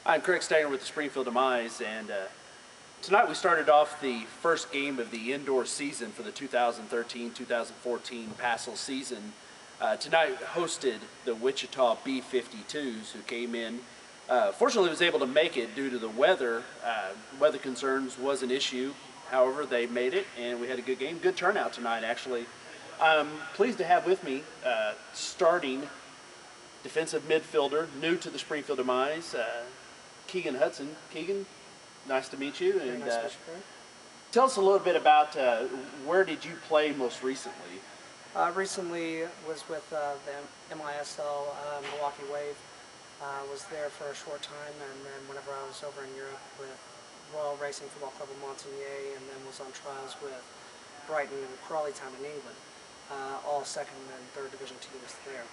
I'm Craig Stagner with the Springfield Demize, and tonight we started off the first game of the indoor season for the 2013-2014 PASL season. Tonight hosted the Wichita B-52s, who came in. Fortunately, was able to make it due to the weather. Weather concerns was an issue. However, they made it, and we had a good game. Good turnout tonight, actually. I'm pleased to have with me starting defensive midfielder, new to the Springfield Demize, Keegan Hudson. Keegan, nice to meet you. And tell us a little bit about where did you play most recently? Recently was with the MISL Milwaukee Wave. Was there for a short time, and then whenever I was over in Europe with Royal Racing Football Club of Montigny, and then was on trials with Brighton and Crawley Town in England. All second and third division teams there.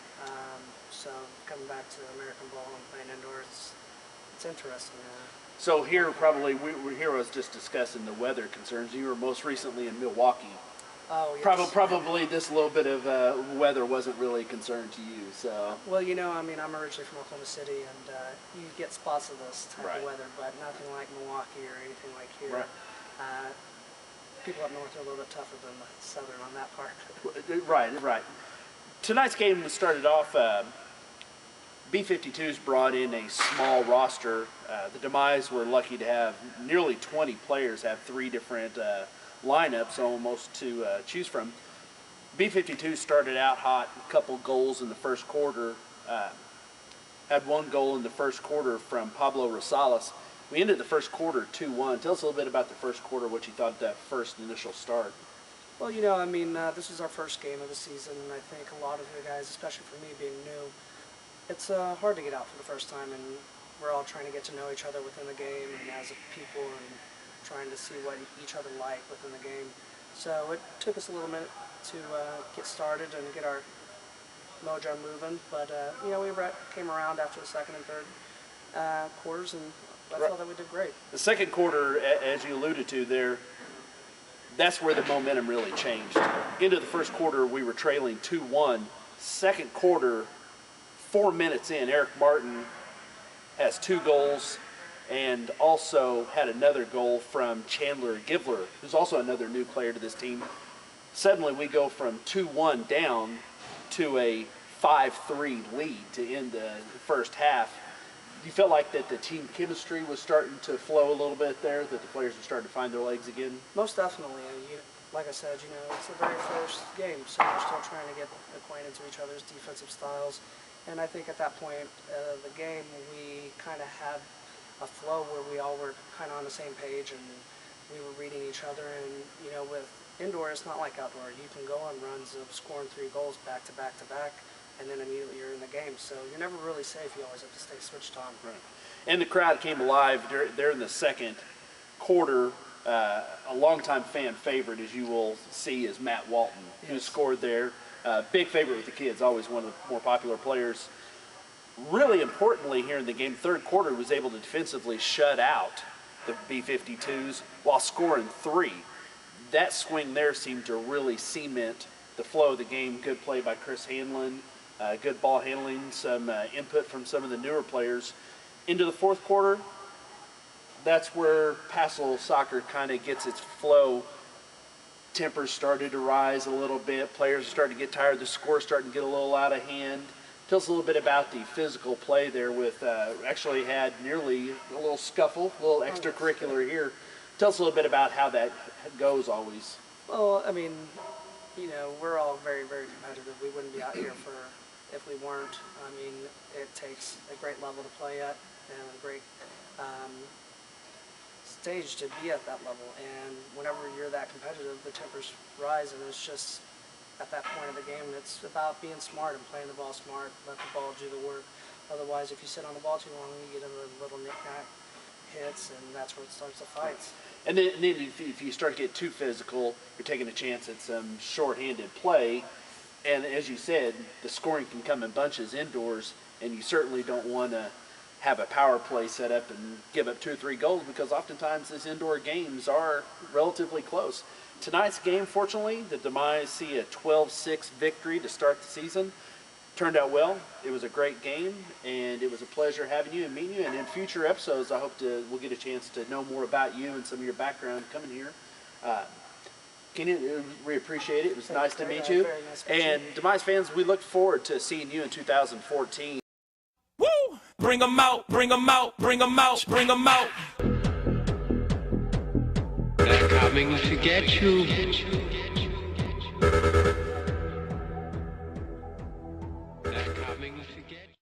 So coming back to American ball and playing indoors, it's interesting. So here, probably, here I was just discussing the weather concerns. You were most recently in Milwaukee. Oh, yes. Probably this little bit of weather wasn't really a concern to you. So. Well, you know, I mean, I'm originally from Oklahoma City, and you get spots of this type of weather, but nothing like Milwaukee or anything like here. Right. People up north are a little bit tougher than the southern on that part. Right. Tonight's game started off, B-52s brought in a small roster. The Demize were lucky to have nearly 20 players, have 3 different lineups almost to choose from. B-52s started out hot, a couple goals in the first quarter. Had 1 goal in the first quarter from Pablo Rosales. We ended the first quarter 2-1. Tell us a little bit about the first quarter, what you thought of that first initial start. Well, you know, I mean, this is our first game of the season, and I think a lot of the guys, especially for me being new, it's hard to get out for the first time, and we're all trying to get to know each other within the game and as a people, and trying to see what each other like within the game. So it took us a little minute to get started and get our mojo moving, but you know, we came around after the second and third quarters, and I thought that we did great. The second quarter, as you alluded to there, that's where the momentum really changed. Into the first quarter, we were trailing 2-1. Second quarter, 4 minutes in, Eric Martin has 2 goals and also had another goal from Chandler Givler, who's also another new player to this team. Suddenly, we go from 2-1 down to a 5-3 lead to end the first half. You felt like that the team chemistry was starting to flow a little bit there, that the players were starting to find their legs again? Most definitely. Like I said, you know, it's the very first game, so we're still trying to get acquainted to each other's defensive styles. And I think at that point of the game, we kind of had a flow where we all were kind of on the same page, and we were reading each other. And, you know, with indoor, it's not like outdoor. You can go on runs of scoring 3 goals back to back to back, and then immediately you're in the game. So you're never really safe. You always have to stay switched on. Right. And the crowd came alive there in the second quarter. A longtime fan favorite, as you will see, is Matt Walton, who scored there. Big favorite with the kids, always one of the more popular players. Really importantly here in the game, third quarter, was able to defensively shut out the B-52s while scoring 3. That swing there seemed to really cement the flow of the game. Good play by Chris Hanlon. Good ball handling, some input from some of the newer players. Into the fourth quarter, that's where PASL soccer kind of gets its flow. Tempers started to rise a little bit. Players are starting to get tired. The score's starting to get a little out of hand. Tell us a little bit about the physical play there with, actually had nearly a little scuffle, a little extracurricular here. Tell us a little bit about how that goes always. Well, I mean, you know, we're all very, very competitive. We wouldn't be out here if we weren't. I mean, it takes a great level to play at and a great stage to be at that level. And whenever you're that competitive, the tempers rise, and it's just at that point of the game, it's about being smart and playing the ball smart, let the ball do the work. Otherwise, if you sit on the ball too long, you get into little knick-knack hits, and that's where it starts the fights. And then if you start to get too physical, you're taking a chance at some short-handed play. And as you said, the scoring can come in bunches indoors, and you certainly don't want to have a power play set up and give up 2 or 3 goals, because oftentimes these indoor games are relatively close. Tonight's game, fortunately, the Demize see a 12-6 victory to start the season. turned out well. It was a great game, and it was a pleasure having you and meeting you. And in future episodes, I hope we'll get a chance to know more about you and some of your background coming here. Keegan, we appreciate it. It was nice to meet you. Nice and Demize fans, we look forward to seeing you in 2014. Woo! Bring 'em out, bring 'em out, bring 'em out, bring 'em out. They're coming to get you.